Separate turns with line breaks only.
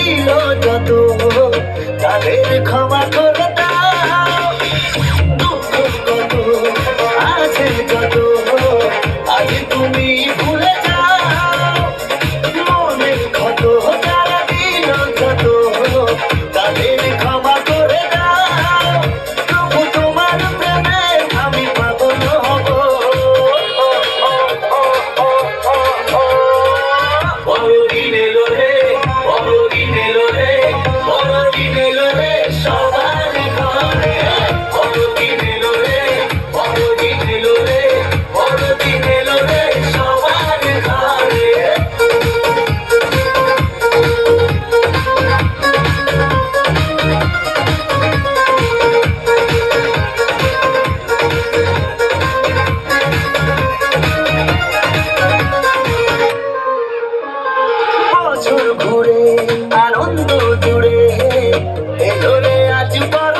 দিল যত তাদের ক্ষমা করে দাও। দুঃখ কত আছে যত আজ তুমি ভুলে যাও। মনের ক্ষত যারা দিল যত তাদের ক্ষমা করে দাও। প্রভু তোমার প্রেমে আমি পাগল হব। বড়দিন এলো রে, বড়দিন এলো রে, বড়দিন এলো রে সবার ঘরে। বড়দিন এলো রে, বড়দিন এলো রে, বড়দিন এলো রে সবার ঘরে। বছর ঘুরে আনন্দ জুড়ে এলো রে আজ বড়